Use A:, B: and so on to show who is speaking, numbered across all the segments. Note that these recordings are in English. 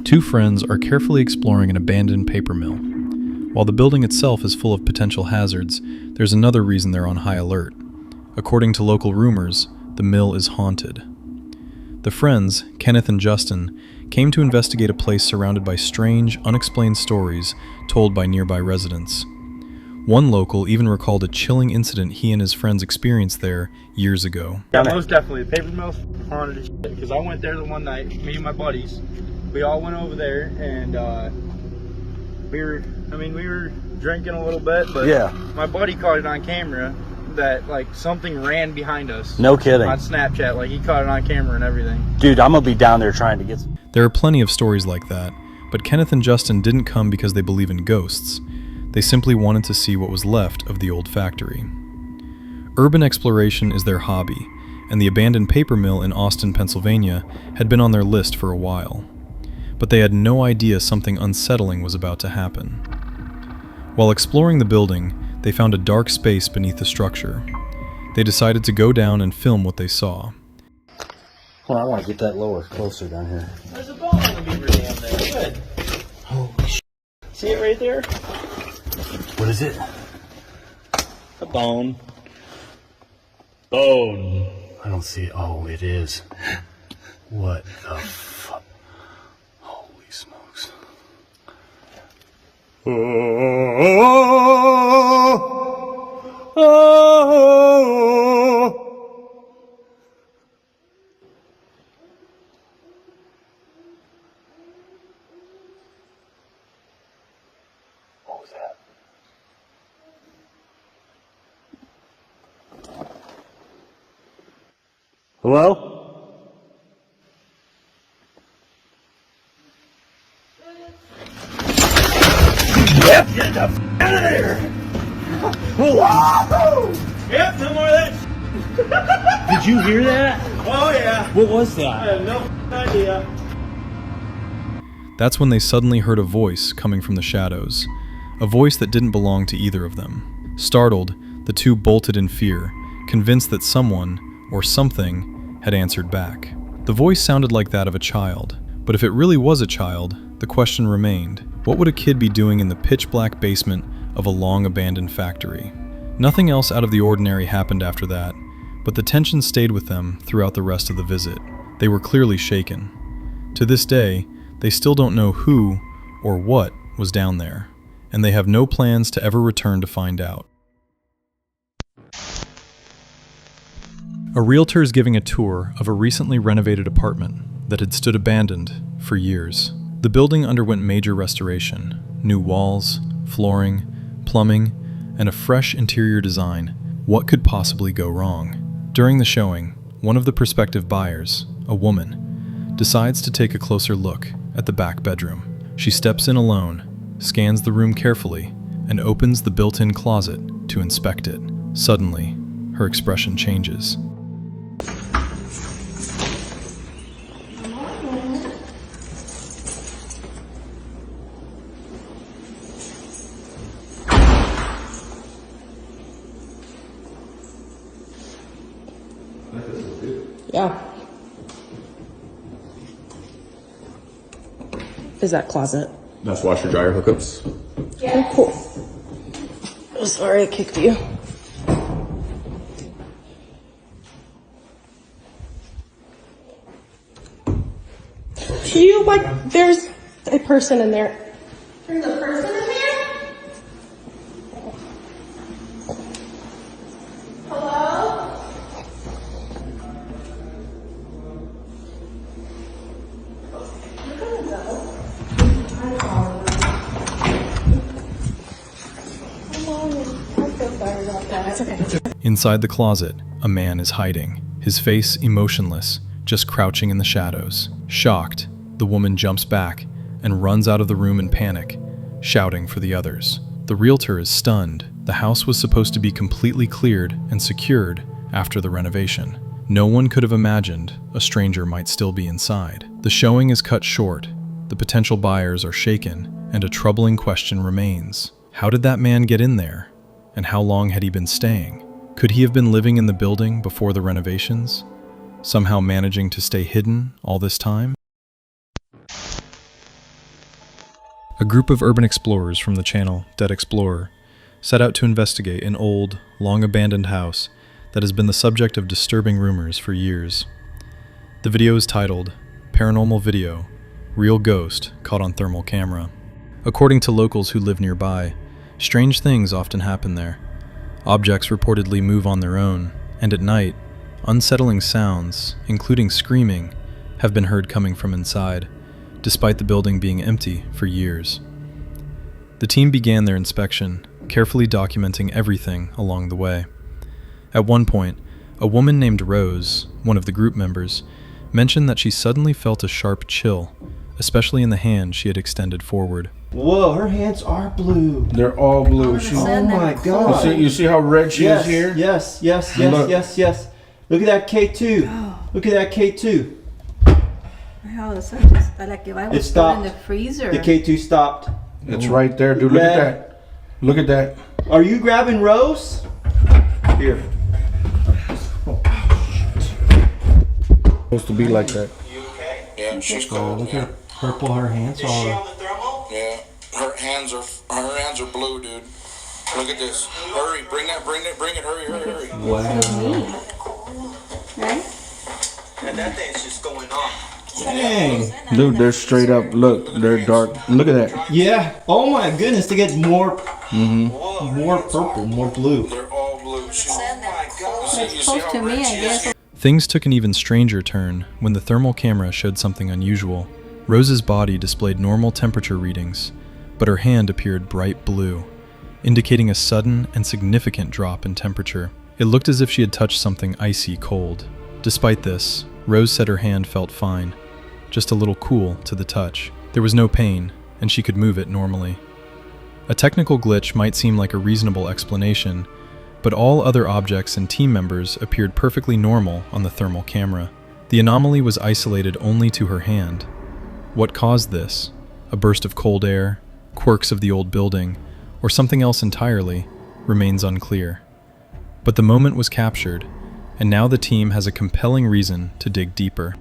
A: Two friends are carefully exploring an abandoned paper mill. While the building itself is full of potential hazards, there's another reason they're on high alert. According to local rumors, the mill is haunted. The friends, Kenneth and Justin, came to investigate a place surrounded by strange, unexplained stories told by nearby residents. One local even recalled a chilling incident he and his friends experienced there years ago.
B: Yeah, most definitely. The paper mill's haunted as shit, because I went there the one night, me and my buddies. We all went over there, and we were drinking a little bit, but yeah, my buddy caught it on camera that like something ran behind us.
C: No kidding.
B: On Snapchat, like he caught it on camera and everything.
C: Dude, I'm gonna be down there trying to get some.
A: There are plenty of stories like that, but Kenneth and Justin didn't come because they believe in ghosts. They simply wanted to see what was left of the old factory. Urban exploration is their hobby, and the abandoned paper mill in Austin, Pennsylvania had been on their list for a while. But they had no idea something unsettling was about to happen. While exploring the building, they found a dark space beneath the structure. They decided to go down and film what they saw.
C: Hold on, I want to get that lower, closer down here.
B: There's a bone on the beaver dam there. Good.
C: Holy shit.
B: See it right there?
C: What is it?
B: A bone. Bone.
C: I don't see it. Oh, it is. What the fuck? Holy smokes. What was that? Hello? Yep, get the f out of there! Whoa!
B: Yep, no more of that.
C: Did you hear that?
B: Oh yeah.
C: What was
B: I
C: that?
B: have no idea.
A: That's when they suddenly heard a voice coming from the shadows, a voice that didn't belong to either of them. Startled, the two bolted in fear, convinced that someone, or something, had answered back. The voice sounded like that of a child, but if it really was a child, the question remained, what would a kid be doing in the pitch-black basement of a long-abandoned factory? Nothing else out of the ordinary happened after that, but the tension stayed with them throughout the rest of the visit. They were clearly shaken. To this day, they still don't know who or what was down there, and they have no plans to ever return to find out. A realtor is giving a tour of a recently renovated apartment that had stood abandoned for years. The building underwent major restoration, new walls, flooring, plumbing, and a fresh interior design. What could possibly go wrong? During the showing, one of the prospective buyers, a woman, decides to take a closer look at the back bedroom. She steps in alone, scans the room carefully, and opens the built-in closet to inspect it. Suddenly, her expression changes.
D: Yeah. Is that closet?
E: That's washer dryer hookups.
D: Yeah. Oh, cool. Oh, sorry, I kicked you. There's a person in there.
F: There's a person in there? Hello?
D: That's okay.
A: Inside the closet, a man is hiding, his face emotionless, just crouching in the shadows. Shocked, the woman jumps back and runs out of the room in panic, shouting for the others. The realtor is stunned. The house was supposed to be completely cleared and secured after the renovation. No one could have imagined a stranger might still be inside. The showing is cut short. The potential buyers are shaken, and a troubling question remains. How did that man get in there? And how long had he been staying? Could he have been living in the building before the renovations, somehow managing to stay hidden all this time? A group of urban explorers from the channel Dead Explorer set out to investigate an old, long-abandoned house that has been the subject of disturbing rumors for years. The video is titled, Paranormal Video, Real Ghost Caught on Thermal Camera. According to locals who live nearby, strange things often happen there. Objects reportedly move on their own, and at night, unsettling sounds, including screaming, have been heard coming from inside, despite the building being empty for years. The team began their inspection, carefully documenting everything along the way. At one point, a woman named Rose, one of the group members, mentioned that she suddenly felt a sharp chill, especially in the hand she had extended forward.
G: Whoa, her hands are blue.
C: They're all blue.
G: Oh my God.
C: You see how red she is here?
G: Yes.
C: Look.
G: Yes. Look at that K2. Look at that K2. It stopped.
D: In the freezer.
G: The K2 stopped.
C: It's right there, dude. Look at that. Look at that.
G: Are you grabbing Rose? Here.
C: Supposed to be like that.
H: Yeah, she's cold.
G: Look at her purple. Her hands are.
H: Yeah, her hands are blue, dude. Look at this. Hurry, bring it. Hurry.
G: Wow.
D: Right?
G: And that thing's just going off. Dang.
C: Dude, they're straight up. Look, they're dark. Look at that.
G: Yeah. Oh my goodness. They get more. More purple, more blue.
H: They're all blue. Oh my God.
D: It's close to me, I guess.
A: Things took an even stranger turn when the thermal camera showed something unusual. Rose's body displayed normal temperature readings, but her hand appeared bright blue, indicating a sudden and significant drop in temperature. It looked as if she had touched something icy cold. Despite this, Rose said her hand felt fine, just a little cool to the touch. There was no pain, and she could move it normally. A technical glitch might seem like a reasonable explanation, but all other objects and team members appeared perfectly normal on the thermal camera. The anomaly was isolated only to her hand. What caused this? A burst of cold air, quirks of the old building, or something else entirely, remains unclear. But the moment was captured, and now the team has a compelling reason to dig deeper.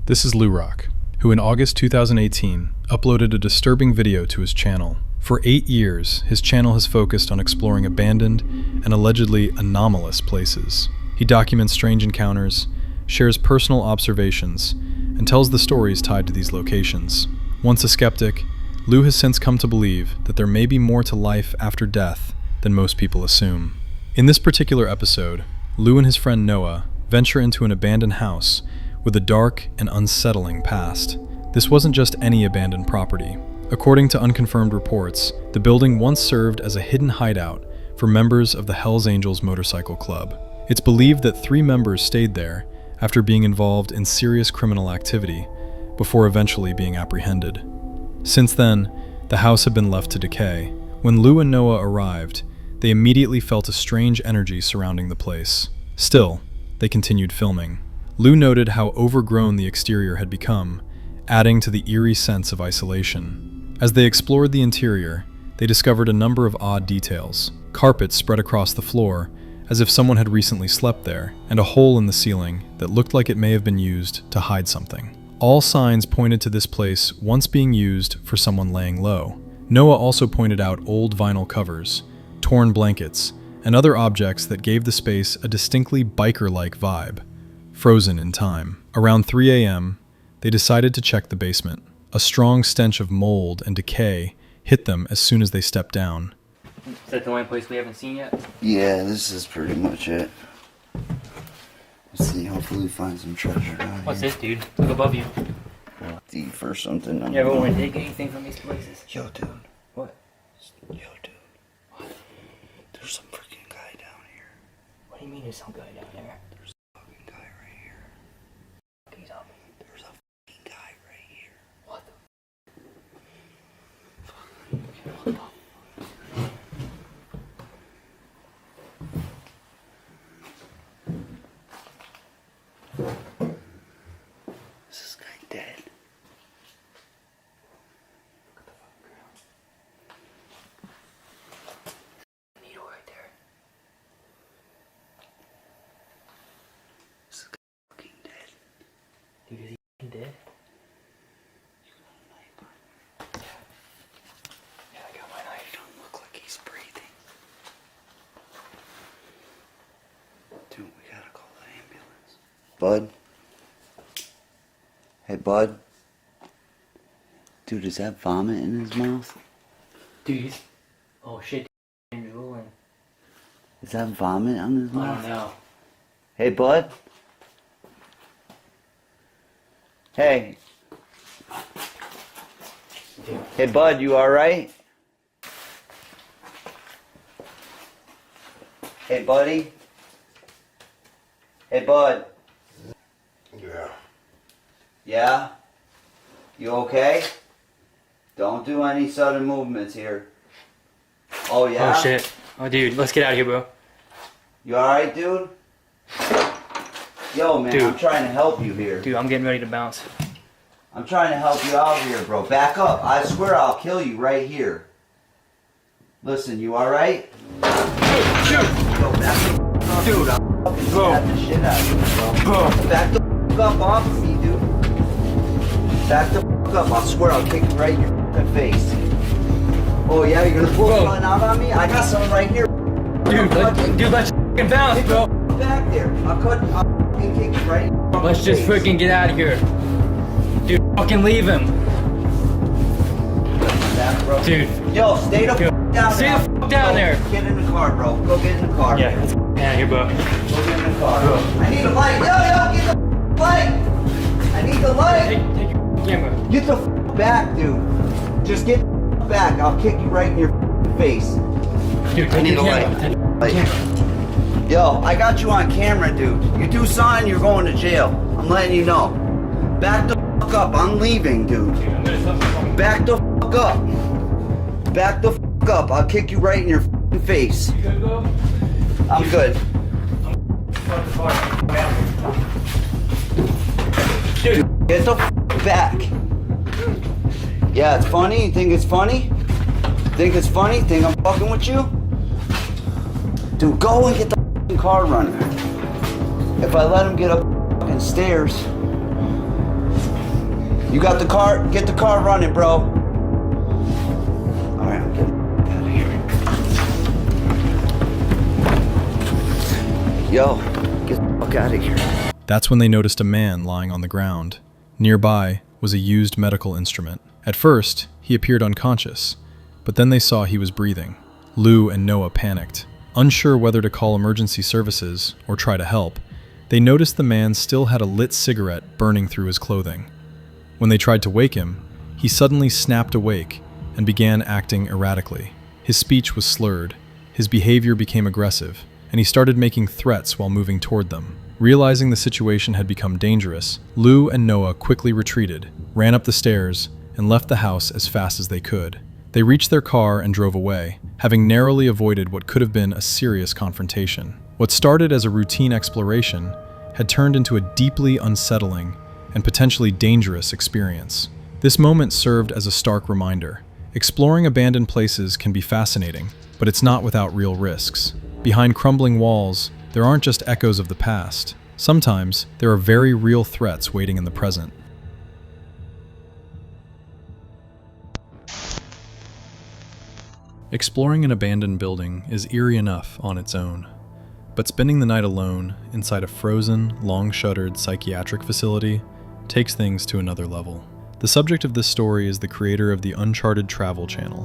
A: This is Lou Rock, who in August 2018 uploaded a disturbing video to his channel. For 8 years, his channel has focused on exploring abandoned and allegedly anomalous places. He documents strange encounters, shares personal observations, and tells the stories tied to these locations. Once a skeptic, Lou has since come to believe that there may be more to life after death than most people assume. In this particular episode, Lou and his friend Noah venture into an abandoned house with a dark and unsettling past. This wasn't just any abandoned property. According to unconfirmed reports, the building once served as a hidden hideout for members of the Hells Angels Motorcycle Club. It's believed that 3 members stayed there after being involved in serious criminal activity before eventually being apprehended. Since then, the house had been left to decay. When Lou and Noah arrived, they immediately felt a strange energy surrounding the place. Still, they continued filming. Lou noted how overgrown the exterior had become, adding to the eerie sense of isolation. As they explored the interior, they discovered a number of odd details. Carpets spread across the floor, as if someone had recently slept there, and a hole in the ceiling that looked like it may have been used to hide something. All signs pointed to this place once being used for someone laying low. Noah also pointed out old vinyl covers, torn blankets, and other objects that gave the space a distinctly biker-like vibe, frozen in time. Around 3 a.m., they decided to check the basement. A strong stench of mold and decay hit them as soon as they stepped down.
I: Is that the only place we haven't seen yet?
J: Yeah, this is pretty much it. Let's see, hopefully we find some treasure down
I: What's
J: here.
I: this, dude? Look above you.
J: Thief or something. I
I: You ever
J: don't
I: want to
J: know.
I: take anything from these places?
J: Yo, dude.
I: What?
J: Yo, dude. What? There's some freaking guy down here.
I: What do you mean there's some guy down there?
J: There's a fucking guy right here.
I: Can you tell me?
J: There's a fucking guy right here.
I: What the?
J: Is this guy dead?
I: Needle right there.
J: Is this guy fucking dead?
I: Dude, is he fucking dead?
J: You can Bud? Hey, Bud? Dude, is that vomit in his mouth?
I: Dude, he's... Oh shit, he's drooling.
J: Is that vomit on his
I: I
J: mouth?
I: don't know.
J: Hey, Bud? Hey. Hey, Bud, you alright? Hey, buddy? Hey, Bud?
C: Yeah.
J: Yeah? You okay? Don't do any sudden movements here. Oh, yeah?
I: Oh shit. Oh dude, let's get out of here, bro.
J: You alright, dude? Yo, man,
I: Dude.
J: I'm trying to help you here.
I: Dude, I'm getting ready to bounce.
J: I'm trying to help you out here, bro. Back up. I swear I'll kill you right here. Listen, you alright?
I: Shoot!
J: Yo, back the up. Dude, I'm fucking stab the shit out of you, bro. Back the up off of me, dude. Back the up. I swear I'll kick you right in your fucking face. Oh, yeah? You're gonna pull something out on me? I got something right here.
I: Dude, let's fucking bounce, bro.
J: Back there. I'll fucking kick you right in your fucking
I: Let's just
J: face.
I: freaking get out of here. Dude, fucking leave him.
J: Back, bro.
I: Dude.
J: Yo, stay the f down
I: Stay
J: there.
I: the f down there.
J: Get in the car, bro. Go get in the car.
I: Yeah, let's get out of here, bro.
J: Go get in the car. I need a light. Yo, get the light. I need the light.
I: Take your camera.
J: Get the f back, dude. Just get the f back. I'll kick you right in your face.
I: Dude,
J: I
I: take
J: need
I: your
J: a
I: camera. Take your
J: light.
I: camera.
J: Yo, I got you on camera, dude. You do something, you're going to jail. I'm letting you know. Back the f up. I'm leaving, dude. Back the f up. Back the f up. I'll kick you right in your f face.
I: You good, bro?
J: I'm good.
I: Dude.
J: Get the f back. Yeah, it's funny? You think it's funny? Think it's funny? Think I'm fucking with you? Dude, go and get the f***ing car running. If I let him get up the fucking stairs. You got the car? Get the car running, bro. Alright, I'm getting out of here. Yo, get the fuck out of here.
A: That's when they noticed a man lying on the ground. Nearby was a used medical instrument. At first, he appeared unconscious, but then they saw he was breathing. Lou and Noah panicked. Unsure whether to call emergency services or try to help, they noticed the man still had a lit cigarette burning through his clothing. When they tried to wake him, he suddenly snapped awake and began acting erratically. His speech was slurred, his behavior became aggressive, and he started making threats while moving toward them. Realizing the situation had become dangerous, Lou and Noah quickly retreated, ran up the stairs, and left the house as fast as they could. They reached their car and drove away, having narrowly avoided what could have been a serious confrontation. What started as a routine exploration had turned into a deeply unsettling and potentially dangerous experience. This moment served as a stark reminder. Exploring abandoned places can be fascinating, but it's not without real risks. Behind crumbling walls, there aren't just echoes of the past. Sometimes, there are very real threats waiting in the present. Exploring an abandoned building is eerie enough on its own, but spending the night alone inside a frozen, long-shuttered psychiatric facility takes things to another level. The subject of this story is the creator of the Uncharted Travel channel,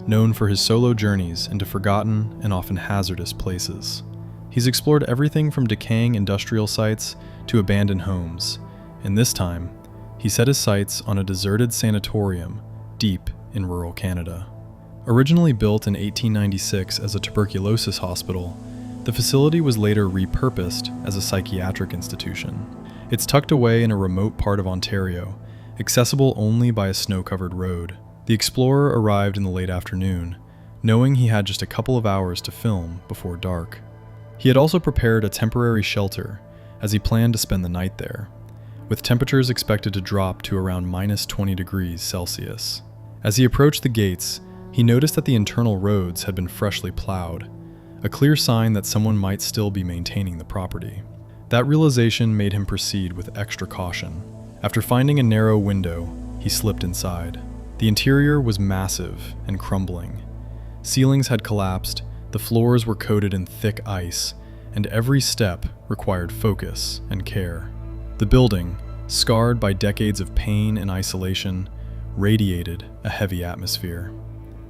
A: known for his solo journeys into forgotten and often hazardous places. He's explored everything from decaying industrial sites to abandoned homes, and this time, he set his sights on a deserted sanatorium deep in rural Canada. Originally built in 1896 as a tuberculosis hospital, the facility was later repurposed as a psychiatric institution. It's tucked away in a remote part of Ontario, accessible only by a snow-covered road. The explorer arrived in the late afternoon, knowing he had just a couple of hours to film before dark. He had also prepared a temporary shelter, as he planned to spend the night there, with temperatures expected to drop to around -20 degrees Celsius. As he approached the gates, he noticed that the internal roads had been freshly plowed, a clear sign that someone might still be maintaining the property. That realization made him proceed with extra caution. After finding a narrow window, he slipped inside. The interior was massive and crumbling. Ceilings had collapsed, the floors were coated in thick ice, and every step required focus and care. The building, scarred by decades of pain and isolation, radiated a heavy atmosphere.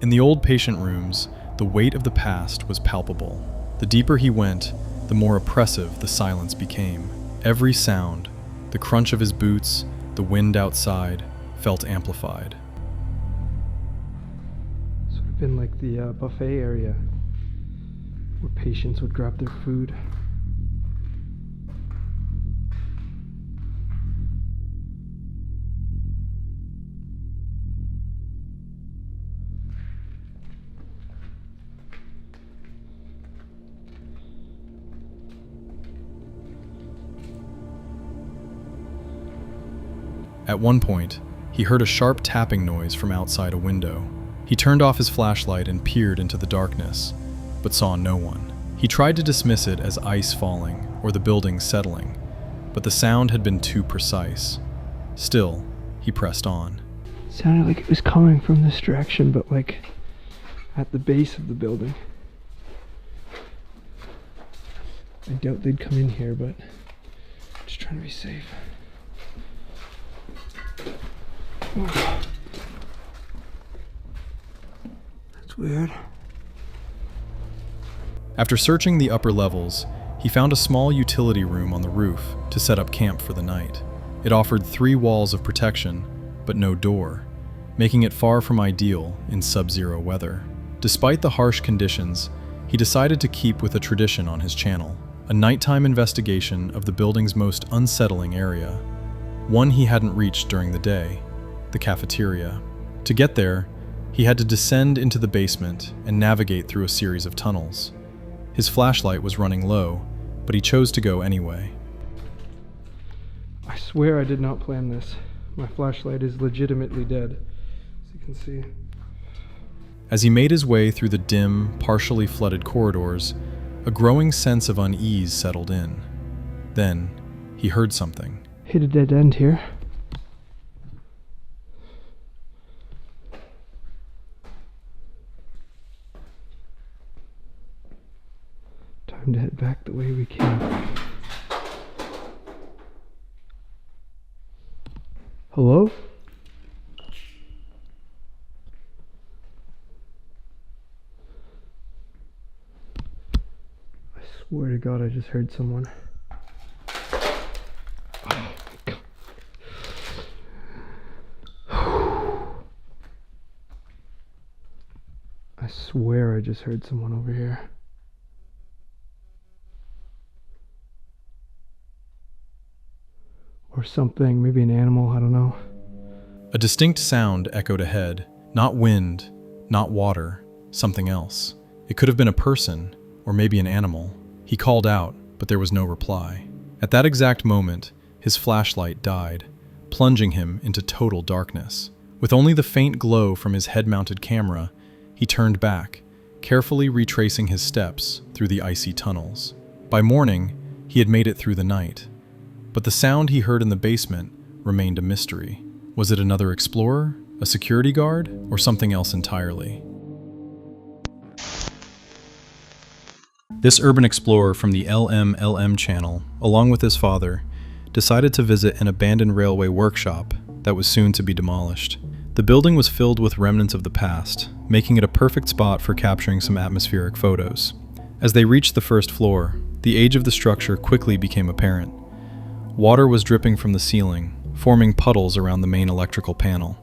A: In the old patient rooms, the weight of the past was palpable. The deeper he went, the more oppressive the silence became. Every sound, the crunch of his boots, the wind outside, felt amplified.
K: This would have been like the buffet area where patients would grab their food.
A: At one point, he heard a sharp tapping noise from outside a window. He turned off his flashlight and peered into the darkness, but saw no one. He tried to dismiss it as ice falling or the building settling, but the sound had been too precise. Still, he pressed on.
K: It sounded like it was coming from this direction, but like at the base of the building. I doubt they'd come in here, but just trying to be safe. That's weird.
A: After searching the upper levels, he found a small utility room on the roof to set up camp for the night. It offered 3 walls of protection, but no door, making it far from ideal in sub-zero weather. Despite the harsh conditions, he decided to keep with a tradition on his channel, a nighttime investigation of the building's most unsettling area, one he hadn't reached during the day, the cafeteria. To get there, he had to descend into the basement and navigate through a series of tunnels. His flashlight was running low, but he chose to go anyway.
K: I swear I did not plan this. My flashlight is legitimately dead, as you can see.
A: As he made his way through the dim, partially flooded corridors, a growing sense of unease settled in. Then, he heard something.
K: Hit a dead end here. Time to head back the way we came. Hello? I swear to God, I just heard someone. Oh my God. I swear I just heard someone over here. Or something, maybe an animal, I don't know.
A: A distinct sound echoed ahead. Not wind, not water, something else. It could have been a person, or maybe an animal. He called out, but there was no reply. At that exact moment, his flashlight died, plunging him into total darkness. With only the faint glow from his head-mounted camera, he turned back, carefully retracing his steps through the icy tunnels. By morning, he had made it through the night. But the sound he heard in the basement remained a mystery. Was it another explorer, a security guard, or something else entirely? This urban explorer from the LMLM channel, along with his father, decided to visit an abandoned railway workshop that was soon to be demolished. The building was filled with remnants of the past, making it a perfect spot for capturing some atmospheric photos. As they reached the first floor, the age of the structure quickly became apparent. Water was dripping from the ceiling, forming puddles around the main electrical panel.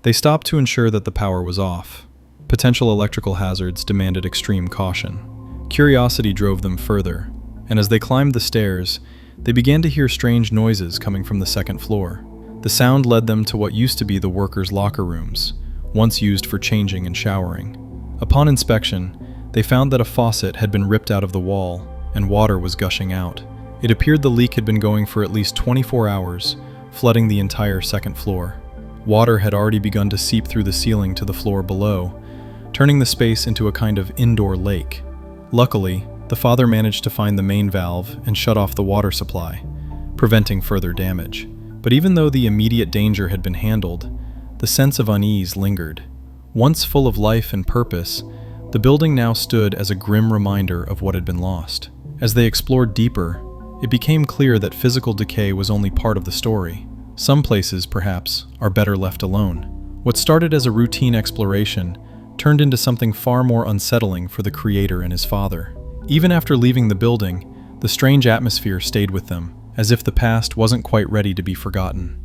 A: They stopped to ensure that the power was off. Potential electrical hazards demanded extreme caution. Curiosity drove them further, and as they climbed the stairs, they began to hear strange noises coming from the second floor. The sound led them to what used to be the workers' locker rooms, once used for changing and showering. Upon inspection, they found that a faucet had been ripped out of the wall, and water was gushing out. It appeared the leak had been going for at least 24 hours, flooding the entire second floor. Water had already begun to seep through the ceiling to the floor below, turning the space into a kind of indoor lake. Luckily, the father managed to find the main valve and shut off the water supply, preventing further damage. But even though the immediate danger had been handled, the sense of unease lingered. Once full of life and purpose, the building now stood as a grim reminder of what had been lost. As they explored deeper, it became clear that physical decay was only part of the story. Some places, perhaps, are better left alone. What started as a routine exploration turned into something far more unsettling for the creator and his father. Even after leaving the building, the strange atmosphere stayed with them, as if the past wasn't quite ready to be forgotten.